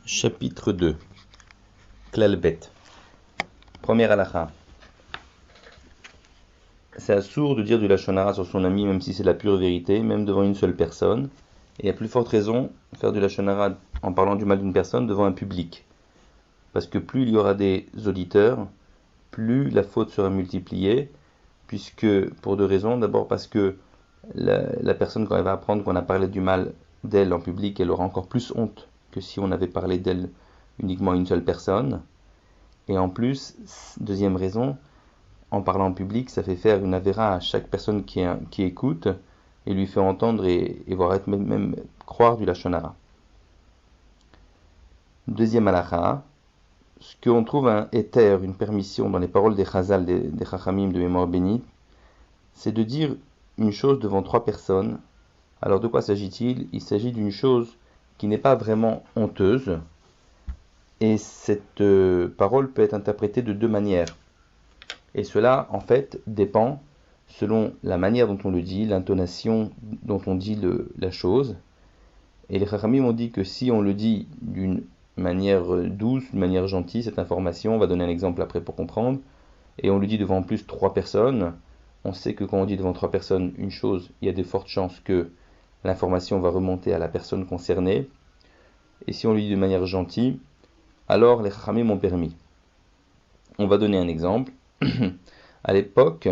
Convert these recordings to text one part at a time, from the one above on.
Chapitre 2. Klal Bet. Première halakha. C'est assourd de dire du lashon hara sur son ami, même si c'est la pure vérité, même devant une seule personne. Et à plus forte raison, faire du lashon hara en parlant du mal d'une personne devant un public. Parce que plus il y aura des auditeurs, plus la faute sera multipliée, puisque, pour deux raisons. D'abord parce que la personne, quand elle va apprendre qu'on a parlé du mal d'elle en public, elle aura encore plus honte que si on avait parlé d'elle uniquement à une seule personne. Et en plus, deuxième raison, en parlant en public, ça fait faire une avéra à chaque personne qui écoute et lui fait entendre et voire même croire du lashon hara. Deuxième halakha, ce qu'on trouve un éther, une permission dans les paroles des chazal, des chachamim de mémoire bénite, c'est de dire une chose devant trois personnes. Alors de quoi s'agit-il ? Il s'agit d'une chose qui n'est pas vraiment honteuse, et cette parole peut être interprétée de deux manières. Et cela, en fait, dépend selon la manière dont on le dit, l'intonation dont on dit la chose. Et les chachamim ont dit que si on le dit d'une manière douce, d'une manière gentille, cette information, on va donner un exemple après pour comprendre, et on le dit devant en plus trois personnes, on sait que quand on dit devant trois personnes une chose, il y a de fortes chances que l'information va remonter à la personne concernée. Et si on le dit de manière gentille, alors les chachamim m'ont permis. On va donner un exemple. À l'époque,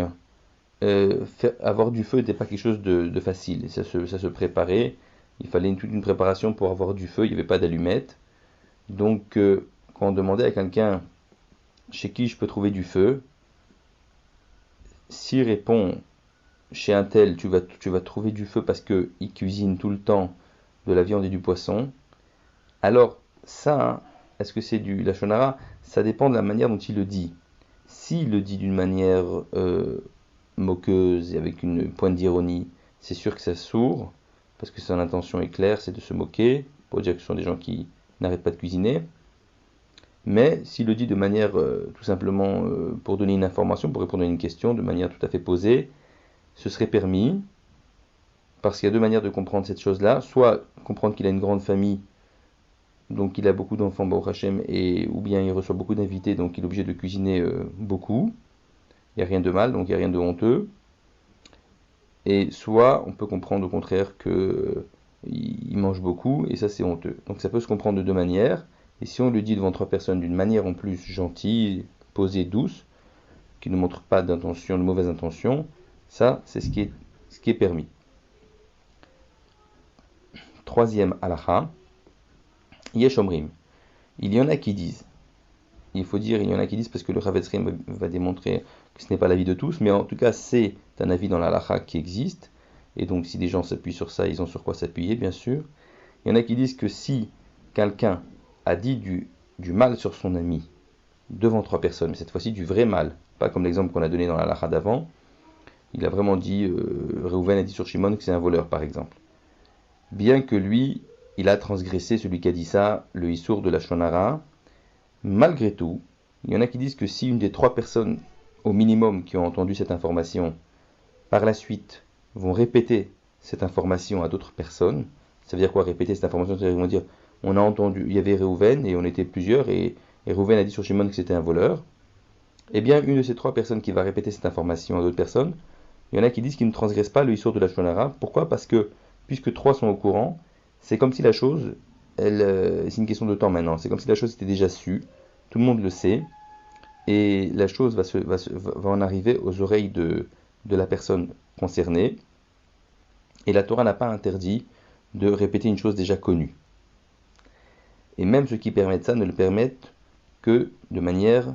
avoir du feu n'était pas quelque chose de facile. Ça se préparait. Il fallait toute une préparation pour avoir du feu. Il n'y avait pas d'allumettes. Donc, quand on demandait à quelqu'un chez qui je peux trouver du feu, s'il répond chez un tel, tu vas trouver du feu parce qu'il cuisine tout le temps de la viande et du poisson, alors ça, est-ce que c'est du lashon hara ? Ça dépend de la manière dont il le dit. S'il le dit d'une manière moqueuse et avec une pointe d'ironie, c'est sûr que ça sourd, parce que son intention est claire, c'est de se moquer, pour dire que ce sont des gens qui n'arrêtent pas de cuisiner. Mais s'il le dit de manière tout simplement pour donner une information, pour répondre à une question, de manière tout à fait posée, ce serait permis, parce qu'il y a deux manières de comprendre cette chose-là. Soit comprendre qu'il a une grande famille, donc il a beaucoup d'enfants, Baruch Hashem, ou bien il reçoit beaucoup d'invités, donc il est obligé de cuisiner beaucoup. Il n'y a rien de mal, donc il n'y a rien de honteux. Et soit on peut comprendre au contraire qu'il mange beaucoup, et ça c'est honteux. Donc ça peut se comprendre de deux manières. Et si on le dit devant trois personnes d'une manière en plus gentille, posée, douce, qui ne montre pas d'intention, de mauvaise intention, ça c'est ce qui est permis. Troisième halakha, yesh omrim. Il y en a qui disent, il faut dire il y en a qui disent parce que le Chavetz Chaim va démontrer que ce n'est pas l'avis de tous, mais en tout cas c'est un avis dans la halakha qui existe, et donc si des gens s'appuient sur ça, ils ont sur quoi s'appuyer bien sûr. Il y en a qui disent que si quelqu'un a dit du mal sur son ami devant trois personnes, mais cette fois-ci du vrai mal, pas comme l'exemple qu'on a donné dans la halakha d'avant, il a vraiment dit, Reuven a dit sur Shimon que c'est un voleur par exemple. Bien que lui, il a transgressé, celui qui a dit ça, le issour de lashon hara, malgré tout, il y en a qui disent que si une des trois personnes au minimum qui ont entendu cette information, par la suite, vont répéter cette information à d'autres personnes, ça veut dire quoi répéter cette information ? C'est-à-dire qu'ils vont dire, on a entendu, il y avait Reuven et on était plusieurs et Reuven a dit sur Shimon que c'était un voleur. Eh bien, une de ces trois personnes qui va répéter cette information à d'autres personnes, il y en a qui disent qu'ils ne transgressent pas le issour de lashon hara. Pourquoi ? Parce que, puisque trois sont au courant, c'est comme si la chose, c'est une question de temps maintenant, c'est comme si la chose était déjà su, tout le monde le sait, et la chose va en arriver aux oreilles de la personne concernée, et la Torah n'a pas interdit de répéter une chose déjà connue. Et même ceux qui permettent ça ne le permettent que de manière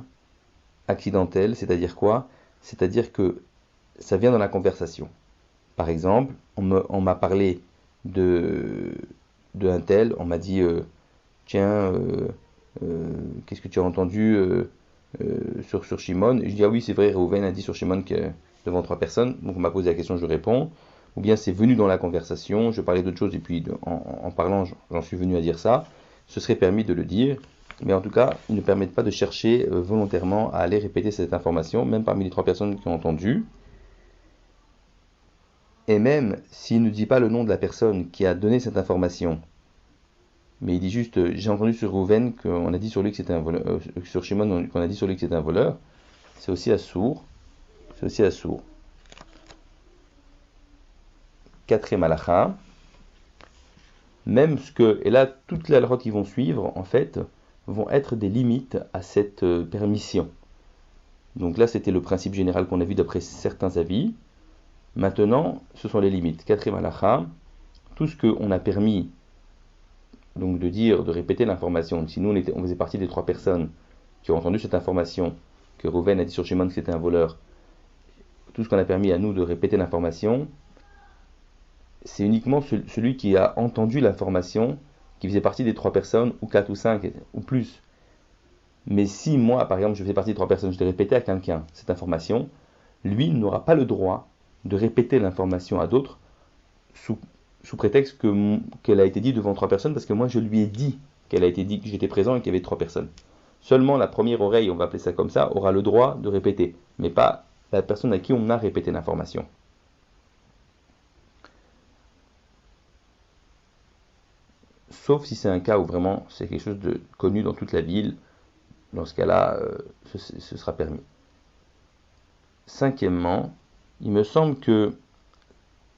accidentelle, c'est-à-dire quoi ? C'est-à-dire que ça vient dans la conversation. Par exemple, on m'a parlé de un tel, on m'a dit tiens, qu'est-ce que tu as entendu sur Shimon ? Et je dis ah oui c'est vrai, Reuven a dit sur Shimon que devant trois personnes, donc on m'a posé la question, je réponds. Ou bien c'est venu dans la conversation, je parlais d'autre chose et puis en parlant j'en suis venu à dire ça. Ce serait permis de le dire, mais en tout cas ils ne permettent pas de chercher volontairement à aller répéter cette information, même parmi les trois personnes qui ont entendu. Et même s'il ne dit pas le nom de la personne qui a donné cette information, Mais il dit juste, j'ai entendu sur Rouven qu'on a dit sur lui que c'était un voleur, sur Shimon qu'on a dit sur lui que c'était un voleur. C'est aussi assourd. C'est aussi assourd. Quatrième halakha. Même ce que, et là, toutes les halakhot qui vont suivre, en fait, vont être des limites à cette permission. Donc là, c'était le principe général qu'on a vu d'après certains avis. Maintenant, ce sont les limites. Quatrième halakha, tout ce qu'on a permis donc de dire, de répéter l'information. Si nous, on faisait partie des 3 personnes qui ont entendu cette information, que Rouven a dit sur Shimon que c'était un voleur, tout ce qu'on a permis à nous de répéter l'information, c'est uniquement celui qui a entendu l'information, qui faisait partie des 3 personnes, ou 4 ou 5, ou plus. Mais si moi, par exemple, je faisais partie des 3 personnes, je l'ai répété à quelqu'un, cette information, lui n'aura pas le droit de répéter l'information à d'autres sous prétexte qu'elle a été dit devant 3 personnes, parce que moi je lui ai dit qu'elle a été dit, que j'étais présent et qu'il y avait 3 personnes. Seulement la première oreille, on va appeler ça comme ça, aura le droit de répéter, mais pas la personne à qui on a répété l'information. Sauf si c'est un cas où vraiment c'est quelque chose de connu dans toute la ville, dans ce cas-là, ce sera permis. Cinquièmement, il me semble que,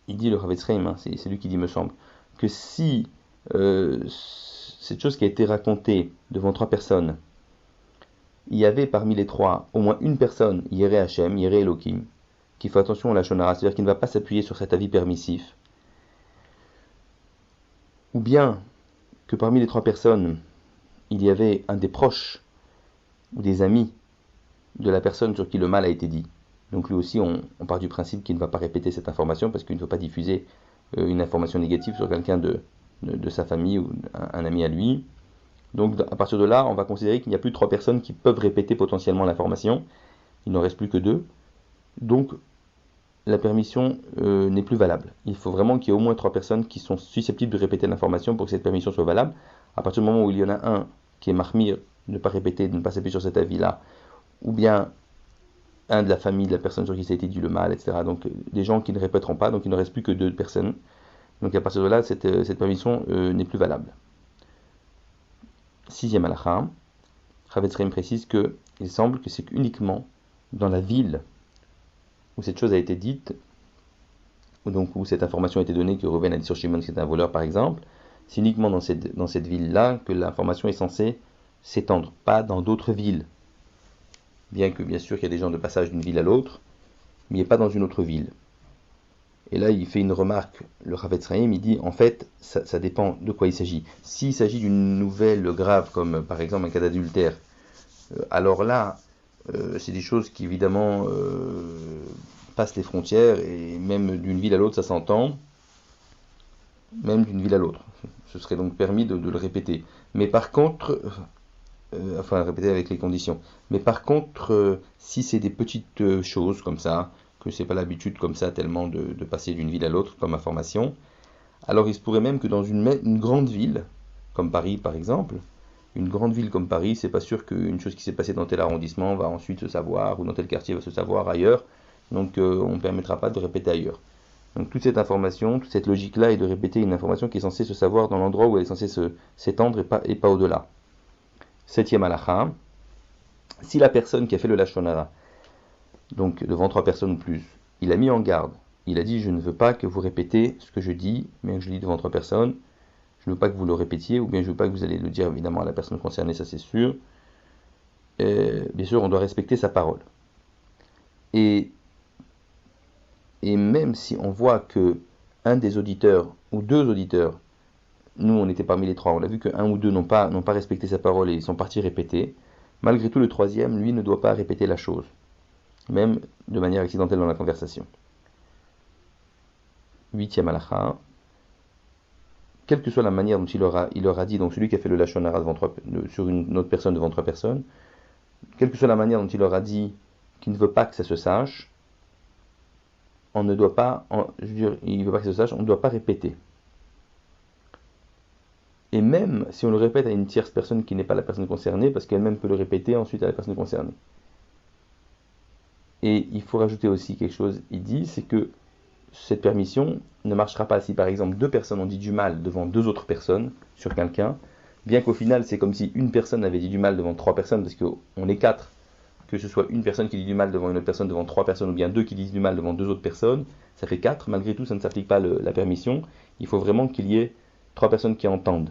il dit le Chavetz Chaim, c'est lui qui dit me semble, que si cette chose qui a été racontée devant 3 personnes, il y avait parmi les 3 au moins une personne, Yéré Hachem, Yéré Elohim, qui fait attention à la Shonara, c'est-à-dire qui ne va pas s'appuyer sur cet avis permissif, ou bien que parmi les 3 personnes, il y avait un des proches ou des amis de la personne sur qui le mal a été dit. Donc lui aussi, on part du principe qu'il ne va pas répéter cette information parce qu'il ne faut pas diffuser une information négative sur quelqu'un de sa famille ou un ami à lui. Donc à partir de là, on va considérer qu'il n'y a plus de 3 personnes qui peuvent répéter potentiellement l'information. Il n'en reste plus que 2. Donc la permission n'est plus valable. Il faut vraiment qu'il y ait au moins 3 personnes qui sont susceptibles de répéter l'information pour que cette permission soit valable. À partir du moment où il y en a un qui est mahmir, de ne pas répéter, de ne pas s'appuyer sur cet avis-là, ou bien un de la famille de la personne sur qui ça a été dit le mal, etc. Donc des gens qui ne répéteront pas, donc il ne reste plus que 2 personnes. Donc à partir de là, cette permission n'est plus valable. Sixième halakha, Chavetz Chaim précise qu'il semble que c'est uniquement dans la ville où cette chose a été dite, où cette information a été donnée, que Rouven a dit sur Shimon que c'était un voleur par exemple, c'est uniquement dans cette ville-là que l'information est censée s'étendre, pas dans d'autres villes. Bien que bien sûr qu'il y a des gens de passage d'une ville à l'autre, mais il n'est pas dans une autre ville. Et là il fait une remarque, le Chavetz Chaim, il dit en fait ça dépend de quoi il s'agit. S'il s'agit d'une nouvelle grave comme par exemple un cas d'adultère, alors là c'est des choses qui évidemment passent les frontières et même d'une ville à l'autre ça s'entend, même d'une ville à l'autre. Ce serait donc permis de le répéter. Mais par contre, répéter avec les conditions. Mais par contre, si c'est des petites choses comme ça, que c'est pas l'habitude comme ça tellement de passer d'une ville à l'autre comme information, alors il se pourrait même que dans une grande ville, comme Paris par exemple, une grande ville comme Paris, c'est pas sûr qu'une chose qui s'est passée dans tel arrondissement va ensuite se savoir, ou dans tel quartier va se savoir ailleurs, donc on ne permettra pas de répéter ailleurs. Donc toute cette information, toute cette logique-là est de répéter une information qui est censée se savoir dans l'endroit où elle est censée s'étendre et pas au-delà. Septième halakha, si la personne qui a fait le lashon hara, donc devant 3 personnes ou plus, il a mis en garde, il a dit je ne veux pas que vous répétez ce que je dis, mais que je dis devant 3 personnes, je ne veux pas que vous le répétiez, ou bien je ne veux pas que vous allez le dire évidemment à la personne concernée, ça c'est sûr. Bien sûr, on doit respecter sa parole. Et même si on voit que un des auditeurs, ou 2 auditeurs, nous on était parmi les 3, on a vu que 1 ou 2 n'ont pas respecté sa parole et ils sont partis répéter, malgré tout le 3e, lui ne doit pas répéter la chose, même de manière accidentelle dans la conversation. 8e halakha, quelle que soit la manière dont il aura dit, donc celui qui a fait le lashon hara sur une autre personne devant 3 personnes, quelle que soit la manière dont il aura dit qu'il ne veut pas que ça se sache, on ne doit pas, il ne veut pas que ça se sache, on ne doit pas répéter. Et même si on le répète à une tierce personne qui n'est pas la personne concernée, parce qu'elle-même peut le répéter ensuite à la personne concernée. Et il faut rajouter aussi quelque chose, il dit, c'est que cette permission ne marchera pas si par exemple deux personnes ont dit du mal devant deux autres personnes sur quelqu'un, bien qu'au final c'est comme si une personne avait dit du mal devant trois personnes, parce qu'on est quatre, que ce soit une personne qui dit du mal devant une autre personne devant trois personnes, ou bien deux qui disent du mal devant deux autres personnes, ça fait quatre, malgré tout ça ne s'applique pas la permission, il faut vraiment qu'il y ait trois personnes qui entendent.